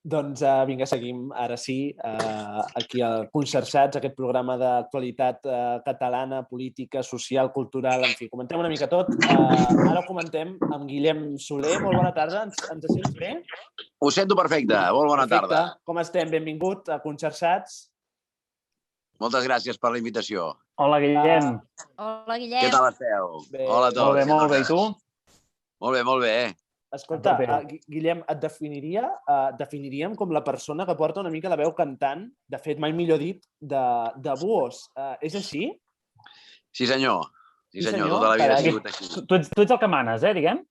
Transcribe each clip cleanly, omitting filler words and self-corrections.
Doncs vinga, seguim ara sí, aquí al Conxorxats, aquest programa d'actualitat catalana, política, social, cultural, en fi, comentem una mica tot. Ara ho comentem amb Guillem Soler. Molt bona tarda, ens sents bé? Ho sento perfecte, molt bona tarda. Perfecte, com estem? Benvingut a Conxorxats. Moltes gràcies per la invitació. Hola, Guillem. Hola, Guillem. Què tal esteu? Bé. Hola a tots. Molt bé, i tu? Molt bé, molt bé. Escolta, Guillem, et definiríem com la persona que porta una mica la veu cantant, de fet, mai millor dit, de Buos. És així? Sí, senyor. Sí, senyor. Tota la vida ha sigut així. Tu ets el que manes, diguem?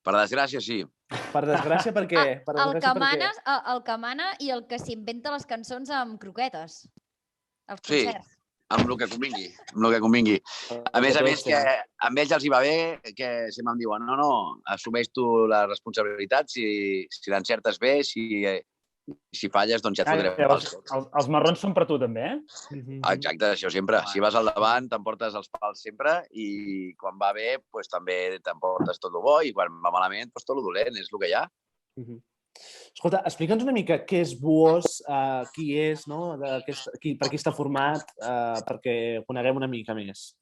Per desgràcia, sí. Per desgràcia, per què? El que mana i el que s'inventa les cançons amb croquetes. Els concerts. Amb el que convingui. Amb el que convingui. A més, que amb ells els hi va bé, que sempre em diuen no, assumeix tu la responsabilitat, si l'encertes bé, si falles, doncs ja et fotrem pals. Els marrons són per tu, també, eh? Exacte, això sempre. Si vas al davant, t'emportes els pals sempre i quan va bé, doncs també t'emportes tot el bo i quan va malament, doncs tot el dolent, és el que hi ha. Escolta, explica'ns una mica què és Buos, qui és, no? Per qui està format, perquè ho coneguem una mica més.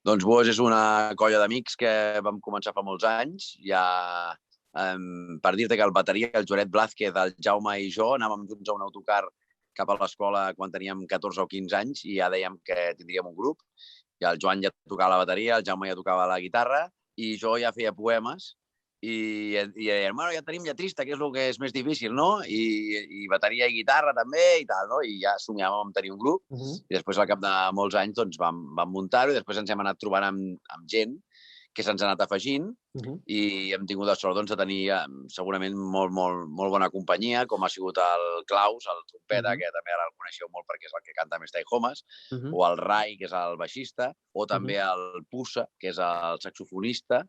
Doncs Buos és una colla d'amics que vam començar fa molts anys. Per dir-te que el bateria, el Joanet Blázquez, el Jaume i jo anàvem junts a un autocar cap a l'escola quan teníem 14 o 15 anys i ja dèiem que tindríem un grup. I el Joan ja tocava la bateria, el Jaume ja tocava la guitarra i jo ja feia poemes. I dèiem, bueno, ja tenim lletrista, que és el que és més difícil, no? I bateria i guitarra també i tal, no? I ja somiàvem amb tenir un grup. I després, al cap de molts anys, doncs, vam muntar-ho i després ens hem anat trobant amb gent que se'ns ha anat afegint i hem tingut la sort de tenir segurament molt bona companyia, com ha sigut el Klaus, el trompeta, que també ara el coneixeu molt perquè és el que canta més Stay Homes, o el Rai, que és el baixista, o també el Pussa, que és el saxofonista,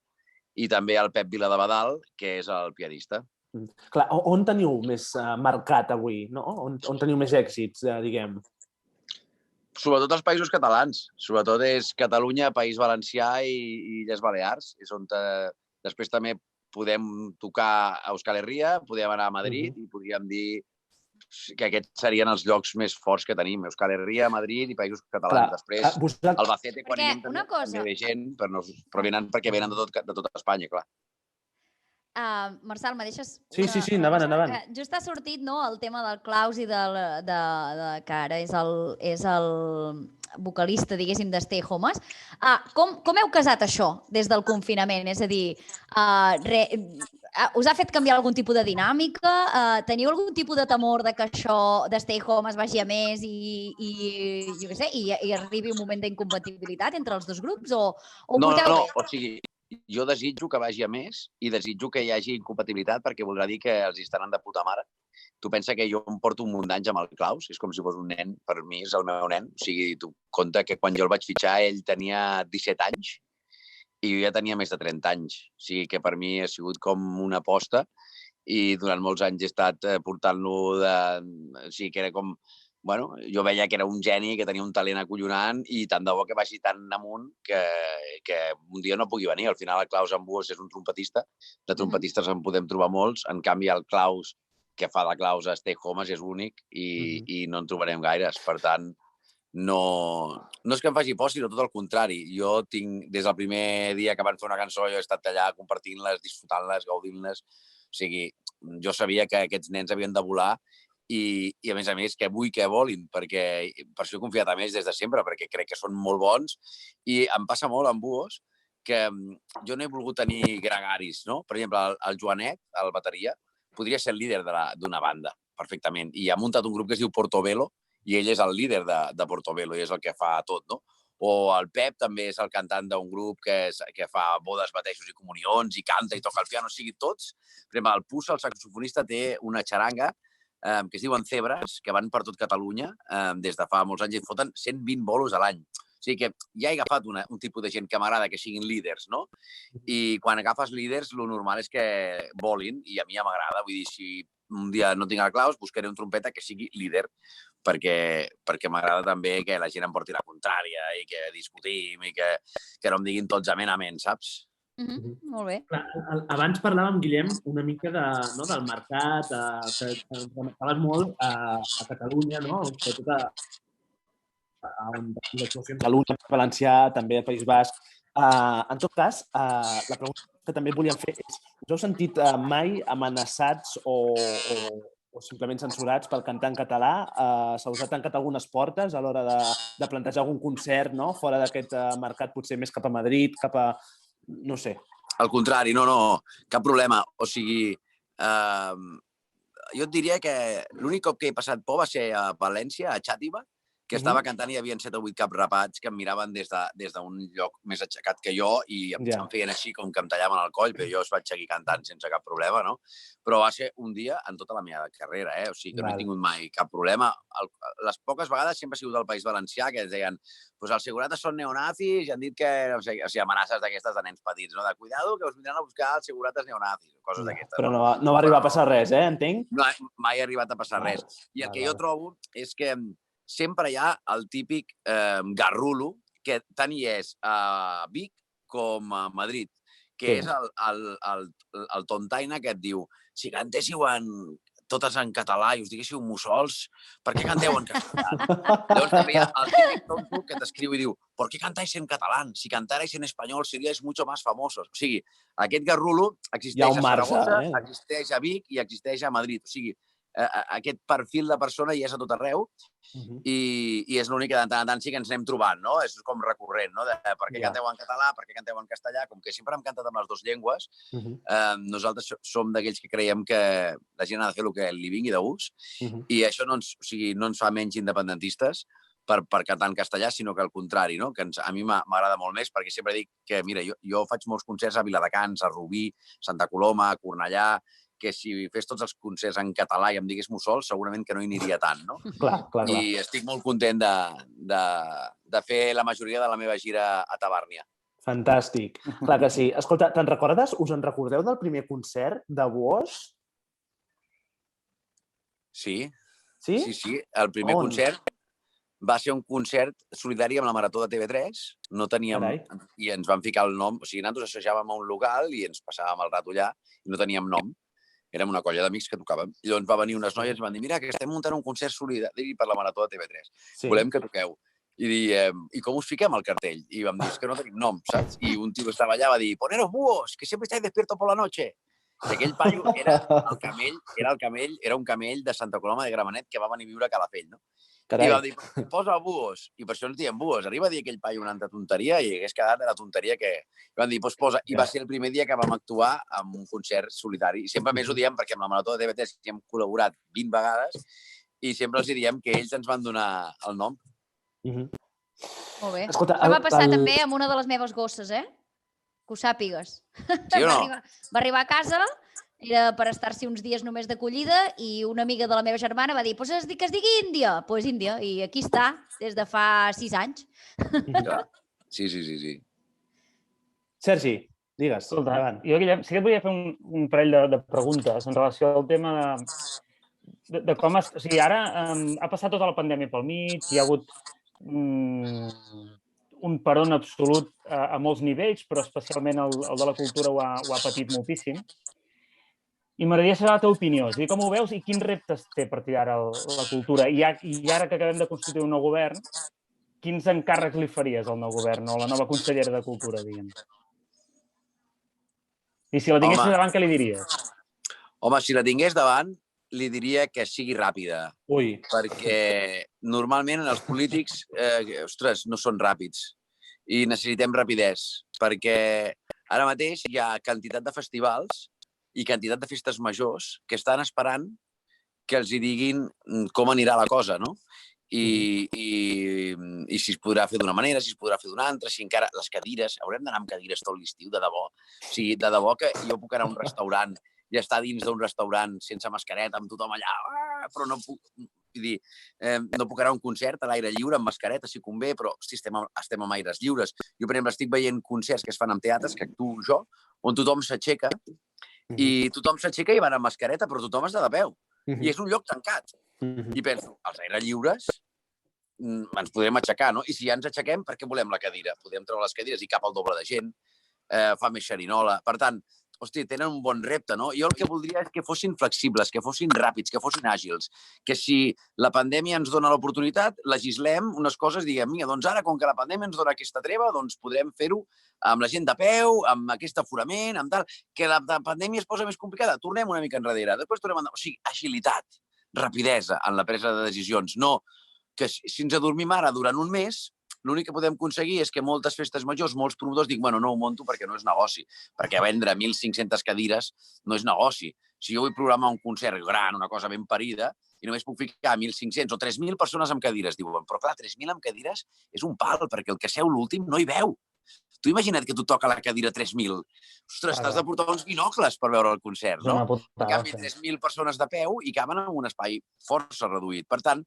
i també el Pep Viladebadal, que és el pianista. Clar, on teniu més mercat avui? On teniu més èxits, diguem? Sobretot als països catalans. Sobretot és Catalunya, País Valencià i Illes Balears. És on després també podem tocar a Euskal Herria, podem anar a Madrid i podríem dir que aquests serien els llocs més forts que tenim. Euskal Herria, Madrid i països catalans. Després, Albacete, quan hi anem també ve gent, però venen perquè venen de tot Espanya, clar. Marçal, me deixes... Sí, endavant. Just ha sortit el tema del Klaus i que ara és el vocalista, diguéssim, de Stay Homes. Com heu casat això des del confinament? És a dir, us ha fet canviar algun tipus de dinàmica? Teniu algun tipus de temor que això de Stay Homes vagi a més i jo què sé, i arribi un moment d'incompatibilitat entre els dos grups? O porteu bé? O sigui, jo desitjo que vagi a més i desitjo que hi hagi incompatibilitat perquè voldrà dir que els estan de puta mare. Tu pensa que jo em porto un munt d'anys amb el Klaus, és com si fos un nen, per mi és el meu nen. O sigui, tu compta que quan jo el vaig fitxar ell tenia 17 anys i jo ja tenia més de 30 anys. O sigui que per mi ha sigut com una aposta i durant molts anys he estat portant-lo de... O sigui, que era com... Bueno, jo veia que era un geni, que tenia un talent acollonant i tant de bo que vagi tan amunt que un dia no pugui venir. Al final el Klaus Buos és un trompetista, de trompetistes en podem trobar molts, en canvi el Klaus, que fa de Klaus a Stay Homes, és únic i no en trobarem gaires. Per tant, no és que em faci por, sinó tot el contrari. Jo tinc, des del primer dia que van fer una cançó, jo he estat allà compartint-les, disfrutant-les, gaudint-les. O sigui, jo sabia que aquests nens havien de volar i a més, que vull que volin, perquè per això he confiat en ells des de sempre, perquè crec que són molt bons. I em passa molt amb Buos que jo no he volgut tenir gregaris, no? Per exemple, el Joanet, el bateria, podria ser el líder d'una banda, perfectament. I ha muntat un grup que es diu Portobello i ell és el líder de Portobello i és el que fa tot, no? O el Pep també és el cantant d'un grup que fa bodes, batejos i comunions i canta i toca el piano, o sigui, tots. Per exemple, el Pussa, el saxofonista, té una xaranga que es diuen Cebres, que van per tot Catalunya des de fa molts anys i foten 120 bolos a l'any. O sigui que ja he agafat un tipus de gent que m'agrada que siguin líders, no? I quan agafes líders, el normal és que volin, i a mi ja m'agrada. Vull dir, si un dia no tinc el Klaus, buscaré un trompeta que sigui líder, perquè m'agrada també que la gent em porti la contrària i que discutim i que no em diguin tots amén, saps? Molt bé. Abans parlàvem, Guillem, una mica del mercat, que remarcaves molt a Catalunya, no? L'actuació a Catalunya, Valencià, també al País Basc. En tot cas, la pregunta que també volíem fer és, us heu sentit mai amenaçats o simplement censurats pel cantar en català? Se us ha tancat algunes portes a l'hora de plantejar algun concert, no? Fora d'aquest mercat, potser més cap a Madrid, cap a... no sé. Al contrari, no, cap problema. O sigui, jo et diria que l'únic cop que he passat por va ser a València, a Xàtiva, que estava cantant i hi havia 7 o 8 caps rapats que em miraven des d'un lloc més aixecat que jo i em feien així com que em tallaven el coll, però jo es vaig seguir cantant sense cap problema, no? Però va ser un dia en tota la meva carrera, o sigui que no he tingut mai cap problema. Les poques vegades sempre ha sigut al País Valencià que ens deien pues els segurates són neonazis i han dit que, o sigui, amenaces d'aquestes de nens petits, no? De cuidado que us vindran a buscar els segurates neonazis, coses d'aquestes. Però no va arribar a passar res, entenc? Mai ha arribat a passar res. I el que jo trobo és que sempre hi ha el típic garrulo, que tant hi és a Vic com a Madrid, que és el tontaina que et diu si cantéssiu totes en català i us diguéssiu mussols, per què canteu en castellà? Llavors també hi ha el típic tonto que t'escriu i diu ¿por qué cantáis en catalán? Si cantarais en español seríais mucho más famosos. O sigui, aquest garrulo existeix a Saragossa, existeix a Vic i existeix a Madrid. O sigui, aquest perfil de persona hi és a tot arreu i és l'únic que de tant en tant sí que ens anem trobant, no? És com recurrent, no? Per què canteu en català, per què canteu en castellà? Com que sempre hem cantat amb les dues llengües, nosaltres som d'aquells que creiem que la gent ha de fer el que li vingui de gust i això no ens fa menys independentistes per cantar en castellà, sinó que al contrari, no? Que a mi m'agrada molt més perquè sempre dic que, mira, jo faig molts concerts a Viladecans, a Rubí, Santa Coloma, a Cornellà, que si fes tots els concerts en català i em digués mussol, segurament que no hi aniria tant, no? Clar. I estic molt content de fer la majoria de la meva gira a Tabàrnia. Fantàstic. Clar que sí. Escolta, te'n recordes? Us en recordeu del primer concert de Bosch? Sí. Sí? Sí. El primer concert va ser un concert solidari amb la Marató de TV3. No teníem... I ens van ficar el nom. O sigui, nosaltres assajàvem a un local i ens passàvem el rato allà i no teníem nom. Érem una colla d'amics que tocàvem. I llavors va venir unes noies i ens van dir mira, que estem muntant un concert solidari per la Marató de TV3. Volem que toqueu. I diem, I com us fiquem al cartell? I vam dir, és que no tenim nom, saps? I un tio que estava allà va dir, poneros búhos, que siempre estáis despiertos por la noche. I aquell paio era un camell de Santa Coloma de Gramenet que va venir a viure a Calafell, no? Carai. I va dir, posa búhos. I per això ens diem búhos. Arriba a dir aquell paio una altra tonteria i hagués quedat de la tonteria que... I van dir, doncs posa. I va ser el primer dia que vam actuar en un concert solitari. I sempre més ho diem perquè amb la Marató de TV3 hi hem col·laborat 20 vegades i sempre els diem que ells ens van donar el nom. Molt bé. Escolta, això va passar també amb una de les meves gosses, Que ho sàpigues. Sí o no? Va arribar a casa... Era per estar-s'hi uns dies només d'acollida i una amiga de la meva germana va dir que es digui Índia. Doncs Índia. I aquí està, des de fa 6 anys. Sí. Sergi, digues. Escolta, jo, Guillem, sí que et volia fer un parell de preguntes en relació al tema de com... O sigui, ara ha passat tota la pandèmia pel mig, hi ha hagut un peron absolut a molts nivells, però especialment el de la cultura ho ha patit moltíssim. I m'agradaria saber la teva opinió, és a dir, com ho veus i quins reptes té per tirar la cultura. I ara que acabem de constituir un nou govern, quins encàrrecs li faries al nou govern o a la nova consellera de Cultura, diguem? I si la tinguessis davant, què li diries? Home, si la tingués davant, li diria que sigui ràpida. Ui. Perquè normalment els polítics, no són ràpids i necessitem rapidesa. Perquè ara mateix hi ha quantitat de festivals i quantitat de festes majors que estan esperant que els hi diguin com anirà la cosa, no? I si es podrà fer d'una manera, si es podrà fer d'una altra, si encara les cadires... Haurem d'anar amb cadires tot l'estiu, de debò. O sigui, de debò que jo puc anar a un restaurant i estar dins d'un restaurant sense mascareta, amb tothom allà, però no puc... Vull dir, no puc anar a un concert a l'aire lliure amb mascareta, si convé, però hosti, estem amb aires lliures. Jo, per exemple, estic veient concerts que es fan en teatres, que actuo jo, on tothom s'aixeca i tothom s'aixeca i van amb mascareta, però tothom està de peu. I és un lloc tancat. I penso, als aires lliures ens podrem aixecar, no? I si ja ens aixequem, per què volem la cadira? Podem treure les cadires i cap al doble de gent. fa més xerinola. Per tant, hosti, tenen un bon repte, no? Jo el que voldria és que fossin flexibles, que fossin ràpids, que fossin àgils, que si la pandèmia ens dona l'oportunitat, legislem unes coses, diguem, mira, doncs ara, com que la pandèmia ens dona aquesta treva, doncs podrem fer-ho amb la gent de peu, amb aquest aforament, amb tal, que la pandèmia es posa més complicada, tornem una mica enrere, després tornem endavant. O sigui, agilitat, rapidesa en la presa de decisions, no que si ens adormim ara durant un mes, l'únic que podem aconseguir és que moltes festes majors, molts promotors dic, bueno, no ho monto perquè no és negoci, perquè vendre 1.500 cadires no és negoci. Si jo vull programar un concert gran, una cosa ben parida, i només puc ficar 1.500 o 3.000 persones amb cadires, diuen, però clar, 3.000 amb cadires és un pal, perquè el que seu l'últim no hi veu. Tu imagina't que tu toca la cadira 3.000. Ostres, t'has de portar uns binocles per veure el concert, no? En canvi, 3.000 persones de peu i caben en un espai força reduït. Per tant,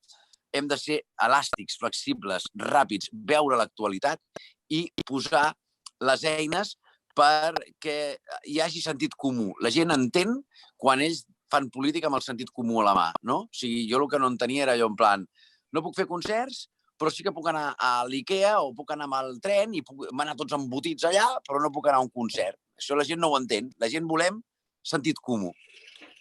hem de ser elàstics, flexibles, ràpids, veure l'actualitat i posar les eines perquè hi hagi sentit comú. La gent entén quan ells fan política amb el sentit comú a la mà, no? O sigui, jo el que no entenia era allò en plan, no puc fer concerts, però sí que puc anar a l'Ikea o puc anar amb el tren i puc anar tots embotits allà, però no puc anar a un concert. Això la gent no ho entén. La gent volem sentit comú.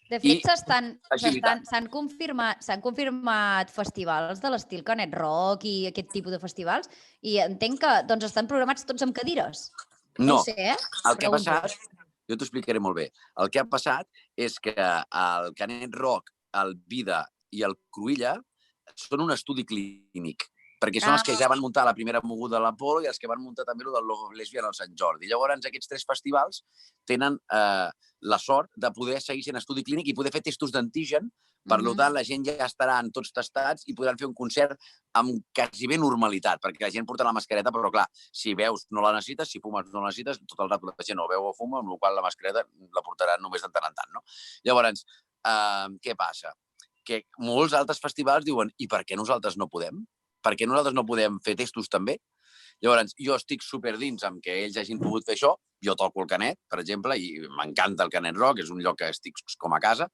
De fet, s'han confirmat festivals de l'estil Canet Rock i aquest tipus de festivals i entenc que doncs, estan programats tots amb cadires. No, ho sé, el que ha passat, jo t'ho explicaré molt bé, el que ha passat és que el Canet Rock, el Vida i el Cruïlla són un estudi clínic, perquè són els que ja van muntar la primera moguda de l'Apolo i els que van muntar també el del Love Lesbian al Sant Jordi. Llavors, aquests 3 festivals tenen la sort de poder seguir sent estudi clínic i poder fer testos d'antigen. Per tant, la gent ja estaran tots testats i podran fer un concert amb quasi bé normalitat, perquè la gent porta la mascareta, però clar, si veus no la necessites, si fumes no la necessites, tot el rato la gent no veu o fuma, amb la qual la mascareta la portarà només de tant en tant, no? Llavors, què passa? Que molts altres festivals diuen, i per què nosaltres no podem? Per què nosaltres no podem fer testos també? Llavors, jo estic superdins amb que ells hagin pogut fer això. Jo toco el Canet, per exemple, i m'encanta el Canet Rock, és un lloc que estic com a casa,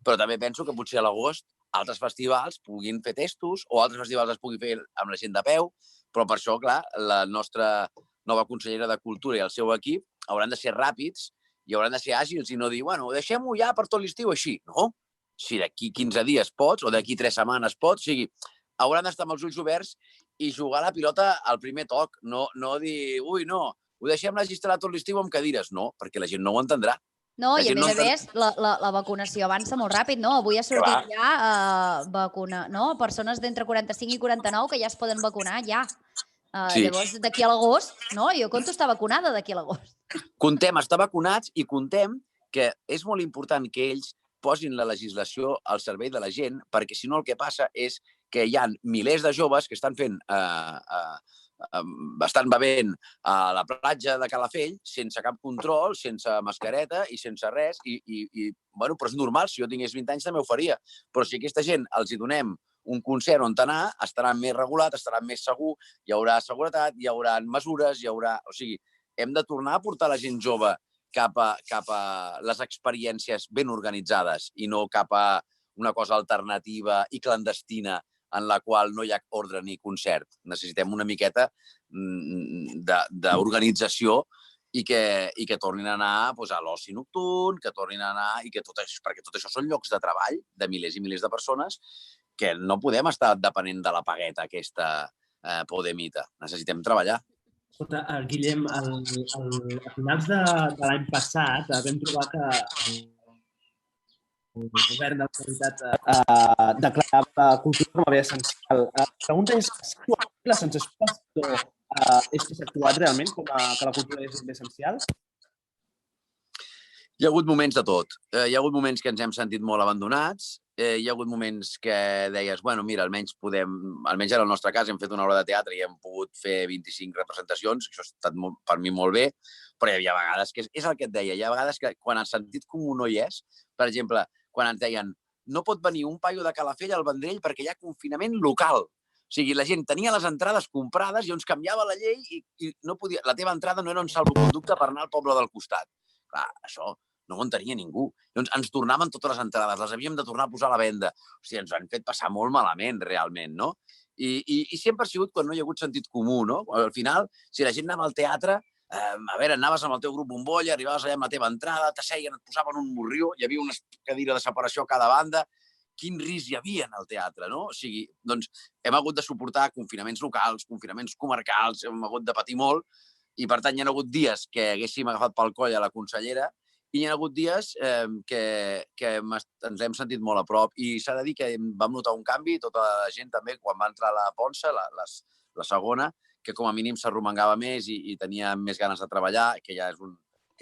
però també penso que potser a l'agost altres festivals puguin fer testos o altres festivals es pugui fer amb la gent de peu, però per això, clar, la nostra nova consellera de Cultura i el seu equip hauran de ser ràpids i hauran de ser àgils i no dir, bueno, deixem-ho ja per tot l'estiu així. No, si d'aquí 15 dies pots o d'aquí 3 setmanes pots, o sigui, hauran d'estar amb els ulls oberts i jugar la pilota al primer toc. No dir, ui, no, ho deixem registrar tot l'estiu amb cadires. No, perquè la gent no ho entendrà. No, i a més a més, la vacunació avança molt ràpid, no? Avui ha sortit ja persones d'entre 45 i 49 que ja es poden vacunar, ja. Llavors, d'aquí a l'agost, no? Jo compto estar vacunada d'aquí a l'agost. Contem estar vacunats i contem que és molt important que ells posin la legislació al servei de la gent, perquè si no el que passa és que hi ha milers de joves que estan fent, estan bevent a la platja de Calafell sense cap control, sense mascareta i sense res. Bueno, però és normal, si jo tingués 20 anys també ho faria. Però si aquesta gent els hi donem un concert on anar, estaran més regulat, estaran més segur, hi haurà seguretat, hi haurà mesures, hi haurà... O sigui, hem de tornar a portar la gent jove cap a les experiències ben organitzades i no cap a una cosa alternativa i clandestina en la qual no hi ha ordre ni concert. Necessitem una miqueta d'organització i que tornin a anar a l'oci nocturn, que tornin a anar... Perquè tot això són llocs de treball de milers i milers de persones que no podem estar depenent de la pagueta aquesta podemita. Necessitem treballar. Escolta, Guillem, a finals de l'any passat vam trobar que el govern de la Generalitat declarava la cultura com a bé essencial. La pregunta és, si l'ascensor és que s'ha actuat realment com que la cultura és bé essencial? Hi ha hagut moments de tot. Hi ha hagut moments que ens hem sentit molt abandonats, hi ha hagut moments que deies, bueno, mira, almenys en el nostre cas hem fet una obra de teatre i hem pogut fer 25 representacions, això ha estat per mi molt bé, però hi havia vegades que, és el que et deia, hi ha vegades que quan el sentit comú no hi és, per exemple, quan ens deien no pot venir un paio de Calafell al Vendrell perquè hi ha confinament local. O sigui, la gent tenia les entrades comprades i ens canviava la llei i no podia, la teva entrada no era un salvoconducte per anar al poble del costat. Clar, això no ho entenia ningú. Llavors, ens tornaven totes les entrades, les havíem de tornar a posar a la venda. O sigui, ens ho han fet passar molt malament, realment, no? I sempre ha sigut quan no hi ha hagut sentit comú, no? Al final, si la gent anava al teatre, a veure, anaves amb el teu grup bombolla, arribaves allà amb la teva entrada, t'asseien, et posaven un morrió, hi havia una cadira de separació a cada banda. Quin risc hi havia en el teatre, no? O sigui, doncs hem hagut de suportar confinaments locals, confinaments comarcals, hem hagut de patir molt i, per tant, hi ha hagut dies que haguéssim agafat pel coll a la consellera i hi ha hagut dies que ens hem sentit molt a prop. I s'ha de dir que vam notar un canvi, tota la gent també, quan va entrar la Ponça, la segona, que com a mínim s'arromangava més i tenia més ganes de treballar, que ja és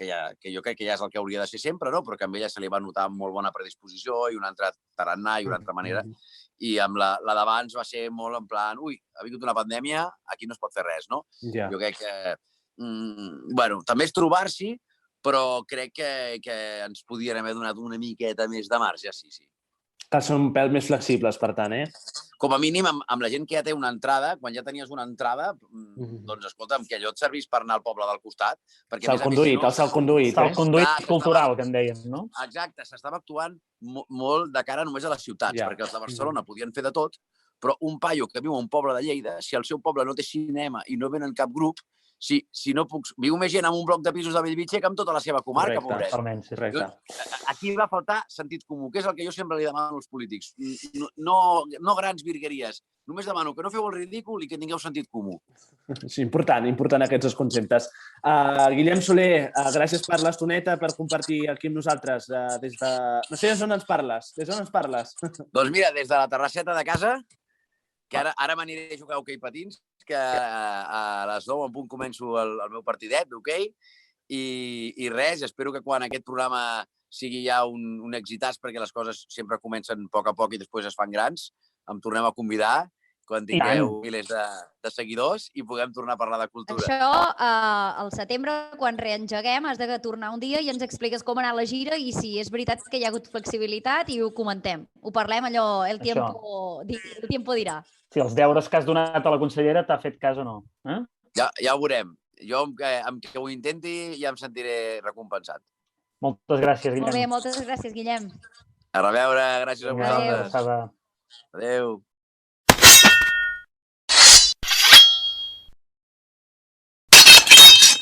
que jo crec que ja és el que hauria de ser sempre, no? Però que a ella se li va notar molt bona predisposició i un altre tarannà i una altra manera. I amb la d'abans va ser molt en plan, ui, ha vingut una pandèmia, aquí no es pot fer res, no? Jo crec que, bueno, també és trobar-s'hi, però crec que ens podien haver donat una miqueta més de marge, sí. Que són un pèl més flexibles, per tant, Com a mínim, amb la gent que ja té una entrada, quan ja tenies una entrada, doncs, escolta'm, que allò et servís per anar al poble del costat. Salconduït, el salconduït. Salconduït cultural, que en deien, no? Exacte, s'estava actuant molt de cara només a les ciutats, perquè els de Barcelona podien fer de tot, però un paio que viu a un poble de Lleida, si el seu poble no té cinema i no venen cap grup, si no puc... Viu més gent en un bloc de pisos de Bellvitge que amb tota la seva comarca, pobret. Aquí va faltar sentit comú, que és el que jo sempre li demano als polítics. No grans virgueries. Només demano que no feu el ridícul i que tingueu sentit comú. Sí, important aquests dos conceptes. Guillem Soler, gràcies per l'estoneta, per compartir aquí amb nosaltres. No sé d'on ens parles. Des d'on ens parles? Doncs mira, des de la terrasseta de casa, que ara m'aniré a jugar a hoquei patins, que a les 9 en punt començo el meu partidet d'hoquei i res, espero que quan aquest programa sigui ja un exitàs, perquè les coses sempre comencen a poc i després es fan grans, em tornem a convidar quan tingueu milers de seguidors i puguem tornar a parlar de cultura. Això, al setembre, quan reengeguem, has de tornar un dia i ens expliques com ha anat la gira i si és veritat que hi ha hagut flexibilitat i ho comentem. Ho parlem allò, el tiempo dirà. Si els deures que has donat a la consellera t'ha fet cas o no. Ja ho veurem. Jo, amb que ho intenti, ja em sentiré recompensat. Moltes gràcies, Guillem. Molt bé, moltes gràcies, Guillem. A reveure, gràcies a vosaltres. Adéu. Adéu.